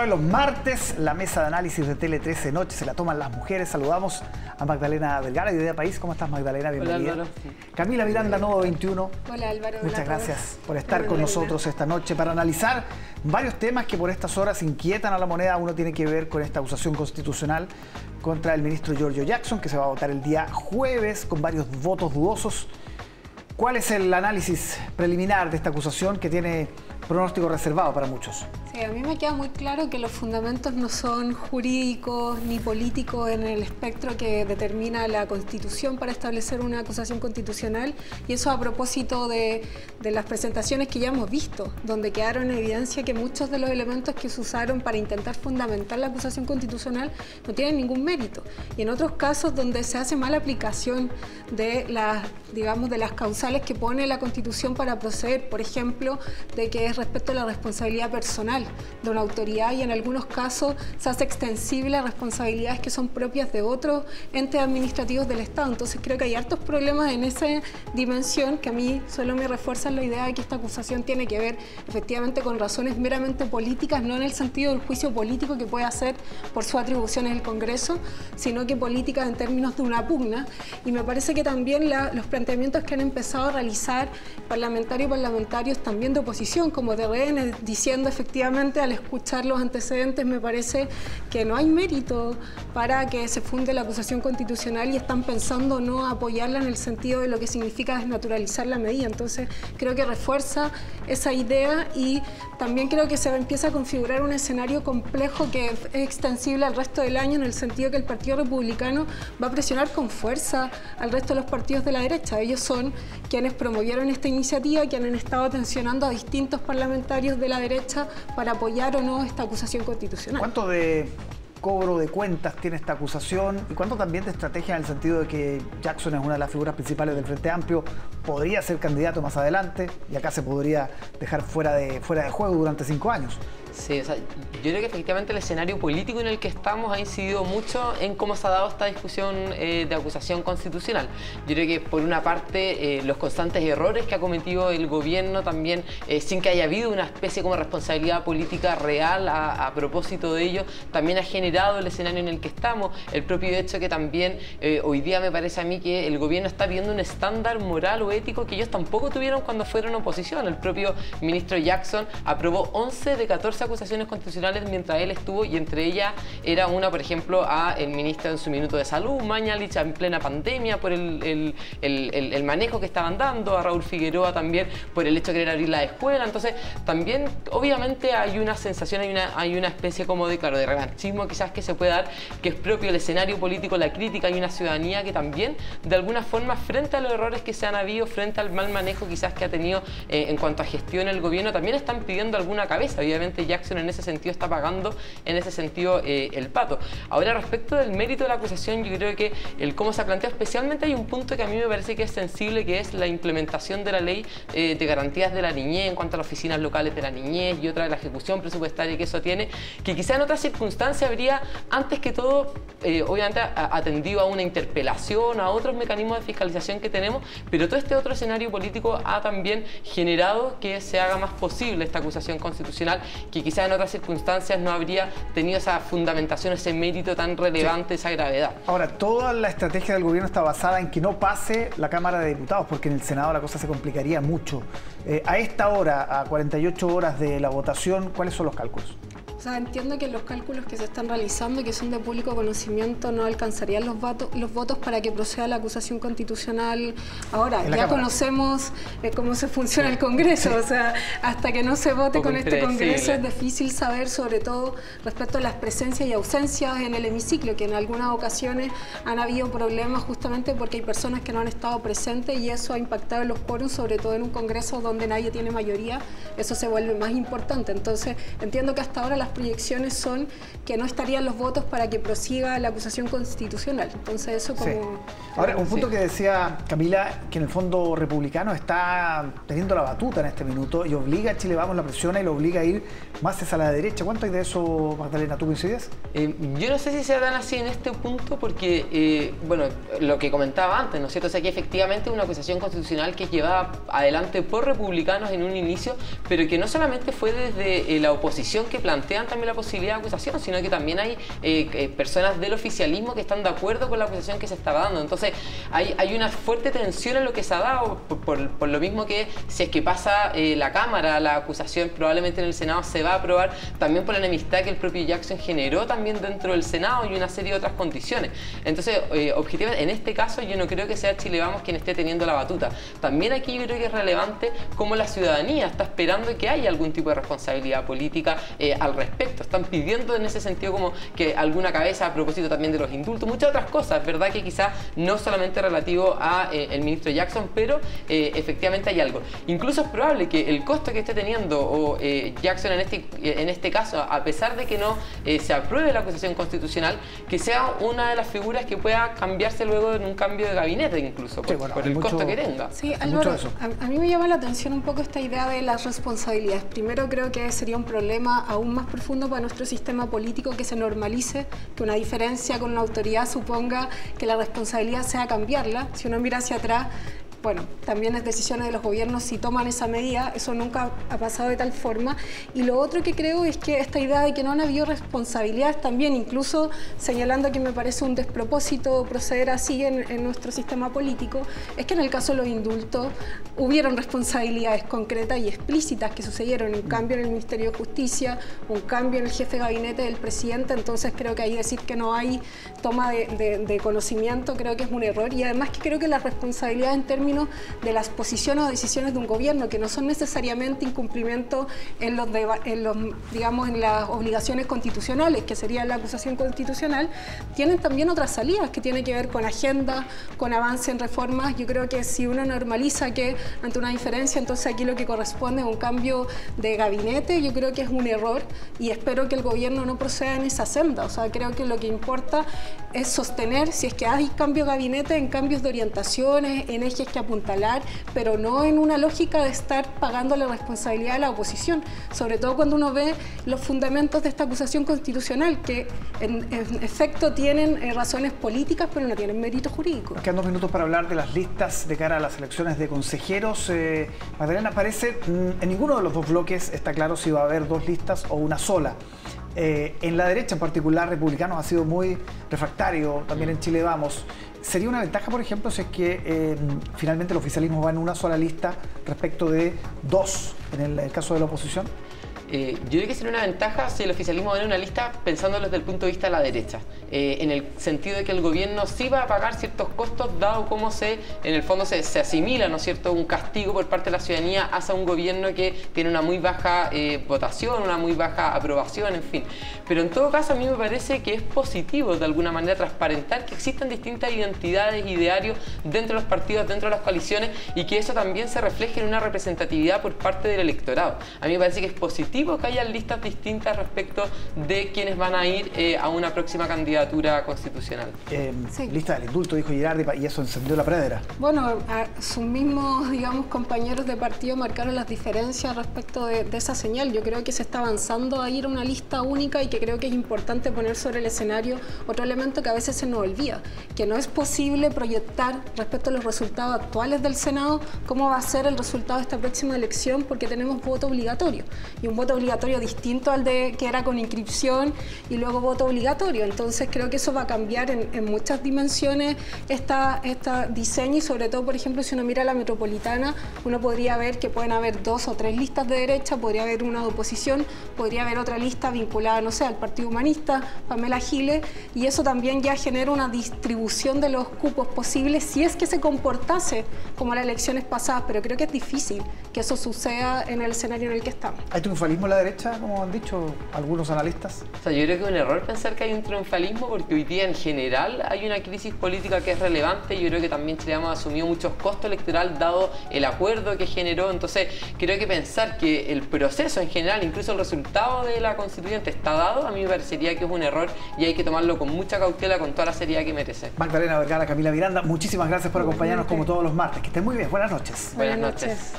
Los martes, la mesa de análisis de Tele 13 Noche se la toman las mujeres. Saludamos a Magdalena Vergara, de Idea País. ¿Cómo estás, Magdalena? Bienvenida. Hola, Álvaro. Sí. Camila Miranda, Nodo 21. Hola, Álvaro. Muchas Hola, gracias por estar con nosotros esta noche para analizar varios temas que por estas horas inquietan a la moneda. Uno tiene que ver con esta acusación constitucional contra el ministro Giorgio Jackson, que se va a votar el día jueves con varios votos dudosos. ¿Cuál es el análisis preliminar de esta acusación que tiene pronóstico reservado para muchos? Sí, a mí me queda muy claro que los fundamentos no son jurídicos ni políticos en el espectro que determina la Constitución para establecer una acusación constitucional, y eso a propósito de las presentaciones que ya hemos visto, donde quedaron en evidencia que muchos de los elementos que se usaron para intentar fundamentar la acusación constitucional no tienen ningún mérito, y en otros casos donde se hace mala aplicación de las, digamos, de las causales que pone la Constitución para proceder, por ejemplo, de que es respecto a la responsabilidad personal de una autoridad, y en algunos casos se hace extensible a responsabilidades que son propias de otros entes administrativos del Estado. Entonces creo que hay hartos problemas en esa dimensión que a mí solo me refuerzan la idea de que esta acusación tiene que ver efectivamente con razones meramente políticas, no en el sentido del juicio político que puede hacer por sus atribuciones el Congreso, sino que políticas en términos de una pugna. Y me parece que también los planteamientos que han empezado a realizar parlamentarios también de oposición, como de RN, diciendo efectivamente al escuchar los antecedentes, me parece que no hay mérito para que se funde la acusación constitucional, y están pensando no apoyarla en el sentido de lo que significa desnaturalizar la medida. Entonces creo que refuerza esa idea, y también creo que se empieza a configurar un escenario complejo que es extensible al resto del año, en el sentido que el Partido Republicano va a presionar con fuerza al resto de los partidos de la derecha. Ellos son quienes promovieron esta iniciativa, quienes han estado tensionando a distintos parlamentarios de la derecha para apoyar o no esta acusación constitucional. ¿Cuánto de cobro de cuentas tiene esta acusación y cuánto también de estrategia, en el sentido de que Jackson es una de las figuras principales del Frente Amplio, podría ser candidato más adelante y acá se podría dejar fuera de juego durante 5 años? Sí, o sea, yo creo que efectivamente el escenario político en el que estamos ha incidido mucho en cómo se ha dado esta discusión de acusación constitucional. Yo creo que por una parte los constantes errores que ha cometido el gobierno también, sin que haya habido una especie como responsabilidad política real a propósito de ello, también ha generado el escenario en el que estamos. El propio hecho que también hoy día me parece a mí que el gobierno está pidiendo un estándar moral o ético que ellos tampoco tuvieron cuando fueron oposición. El propio ministro Jackson aprobó 11 de 14 acusaciones constitucionales mientras él estuvo, y entre ellas era una, por ejemplo, a el ministro en su minuto de salud, Mañalich, en plena pandemia, por el manejo que estaban dando, a Raúl Figueroa también por el hecho de querer abrir la escuela. Entonces también obviamente hay una sensación, hay una especie como de, claro, de revanchismo quizás que se puede dar, que es propio del escenario político, la crítica. Hay una ciudadanía que también de alguna forma, frente a los errores que se han habido, frente al mal manejo quizás que ha tenido en cuanto a gestión el gobierno, también están pidiendo alguna cabeza. Obviamente Jackson en ese sentido está pagando en ese sentido el pato. Ahora, respecto del mérito de la acusación, yo creo que el cómo se ha planteado, especialmente hay un punto que a mí me parece que es sensible, que es la implementación de la ley de garantías de la niñez en cuanto a las oficinas locales de la niñez, y otra de la ejecución presupuestaria que eso tiene, que quizá en otras circunstancias habría, antes que todo, obviamente atendido a una interpelación, a otros mecanismos de fiscalización que tenemos, pero todo este otro escenario político ha también generado que se haga más posible esta acusación constitucional, que quizás en otras circunstancias no habría tenido esa fundamentación, ese mérito tan relevante, esa gravedad. Ahora, toda la estrategia del gobierno está basada en que no pase la Cámara de Diputados, porque en el Senado la cosa se complicaría mucho. A esta hora, a 48 horas de la votación, ¿cuáles son los cálculos? O sea, entiendo que los cálculos que se están realizando, que son de público conocimiento, no alcanzarían los votos para que proceda la acusación constitucional. Ahora, ya Cámara conocemos cómo se funciona el Congreso. O sea, hasta que no se vote con este Congreso es difícil saber, sobre todo respecto a las presencias y ausencias en el hemiciclo, que en algunas ocasiones han habido problemas justamente porque hay personas que no han estado presentes, y eso ha impactado en los quórums, sobre todo en un Congreso donde nadie tiene mayoría. Eso se vuelve más importante. Entonces, entiendo que hasta ahora las proyecciones son que no estarían los votos para que prosiga la acusación constitucional. Entonces eso como... Sí. Ahora, un punto que decía Camila, que en el fondo republicano está teniendo la batuta en este minuto y obliga a Chile Vamos, la presiona y lo obliga a ir más hacia la derecha. ¿Cuánto hay de eso, Magdalena? ¿Tú coincides? Yo no sé si sea tan así en este punto, porque, bueno, lo que comentaba antes, ¿no es cierto? O sea, que efectivamente es una acusación constitucional que es llevada adelante por republicanos en un inicio, pero que no solamente fue desde la oposición que plantea dan también la posibilidad de acusación, sino que también hay personas del oficialismo que están de acuerdo con la acusación que se estaba dando. Entonces hay una fuerte tensión en lo que se ha dado, por lo mismo que si es que pasa la Cámara, la acusación probablemente en el Senado se va a aprobar, también por la enemistad que el propio Jackson generó también dentro del Senado y una serie de otras condiciones. Entonces, objetivamente, en este caso yo no creo que sea Chile Vamos quien esté teniendo la batuta. También aquí yo creo que es relevante cómo la ciudadanía está esperando que haya algún tipo de responsabilidad política al respecto. Están pidiendo en ese sentido como que alguna cabeza a propósito también de los indultos, muchas otras cosas, ¿verdad? Que quizás no solamente relativo a el ministro Jackson, pero efectivamente hay algo. Incluso es probable que el costo que esté teniendo Jackson en este caso, a pesar de que no se apruebe la acusación constitucional, que sea una de las figuras que pueda cambiarse luego en un cambio de gabinete incluso, por el costo que tenga. Sí, Álvaro, a mí me llama la atención un poco esta idea de las responsabilidades. Primero creo que sería un problema aún más profundo para nuestro sistema político que se normalice, que una diferencia con una autoridad suponga que la responsabilidad sea cambiarla. Si uno mira hacia atrás, bueno, también es decisiones de los gobiernos si toman esa medida, eso nunca ha pasado de tal forma. Y lo otro que creo es que esta idea de que no han habido responsabilidades también, incluso señalando que me parece un despropósito proceder así en nuestro sistema político, es que en el caso de los indultos hubieron responsabilidades concretas y explícitas que sucedieron, un cambio en el Ministerio de Justicia, un cambio en el jefe de gabinete del presidente, entonces creo que ahí decir que no hay toma de conocimiento creo que es un error, y además que creo que las responsabilidades en términos de las posiciones o decisiones de un gobierno, que no son necesariamente incumplimiento en las obligaciones constitucionales, que sería la acusación constitucional, tienen también otras salidas que tienen que ver con agenda, con avance en reformas. Yo creo que si uno normaliza que ante una diferencia, entonces aquí lo que corresponde es un cambio de gabinete, yo creo que es un error y espero que el gobierno no proceda en esa senda. O sea, creo que lo que importa es sostener, si es que hay cambio de gabinete, en cambios de orientaciones, en ejes que apuntalar, pero no en una lógica de estar pagando la responsabilidad de la oposición, sobre todo cuando uno ve los fundamentos de esta acusación constitucional, que en efecto tienen razones políticas, pero no tienen mérito jurídico. Nos quedan 2 minutos para hablar de las listas de cara a las elecciones de consejeros. Magdalena, parece, en ninguno de los dos bloques está claro si va a haber 2 listas o una sola. En la derecha en particular, Republicanos ha sido muy refractario, también en Chile Vamos. ¿Sería una ventaja, por ejemplo, si es que finalmente el oficialismo va en una sola lista respecto de 2 en el caso de la oposición? Yo creo que sería una ventaja si el oficialismo va en una lista pensándolo desde el punto de vista de la derecha, en el sentido de que el gobierno sí va a pagar ciertos costos, dado cómo en el fondo se asimila, ¿no es cierto?, un castigo por parte de la ciudadanía hacia un gobierno que tiene una muy baja votación, una muy baja aprobación, en fin. Pero en todo caso a mí me parece que es positivo de alguna manera transparentar que existen distintas identidades, idearios dentro de los partidos, dentro de las coaliciones, y que eso también se refleje en una representatividad por parte del electorado. A mí me parece que es positivo que haya listas distintas respecto de quienes van a ir a una próxima candidatura constitucional. Sí. Lista del indulto, dijo Girardi, y eso encendió la pradera. Bueno, sus mismos, digamos, compañeros de partido marcaron las diferencias respecto de esa señal. Yo creo que se está avanzando a ir a una lista única y que creo que es importante poner sobre el escenario otro elemento que a veces se nos olvida, que no es posible proyectar respecto a los resultados actuales del Senado cómo va a ser el resultado de esta próxima elección, porque tenemos voto obligatorio, y un voto obligatorio distinto al de que era con inscripción y luego voto obligatorio. Entonces creo que eso va a cambiar en muchas dimensiones esta diseño, y sobre todo, por ejemplo, si uno mira la metropolitana, uno podría ver que pueden haber 2 o 3 listas de derecha, podría haber una de oposición, podría haber otra lista vinculada, no sé, al Partido Humanista, Pamela Giles, y eso también ya genera una distribución de los cupos posibles si es que se comportase como las elecciones pasadas, pero creo que es difícil que eso suceda en el escenario en el que estamos. ¿Hay triunfalismo en la derecha, como han dicho algunos analistas? O sea, yo creo que es un error pensar que hay un triunfalismo, porque hoy día en general hay una crisis política que es relevante. Yo creo que también Chile Vamos asumió muchos costos electorales dado el acuerdo que generó. Entonces creo que pensar que el proceso en general, incluso el resultado de la constituyente está dado, a mí me parecería que es un error y hay que tomarlo con mucha cautela, con toda la seriedad que merece. Magdalena Vergara, Camila Miranda, muchísimas gracias por acompañarnos como todos los martes. Que estén muy bien. Buenas noches. Buenas noches.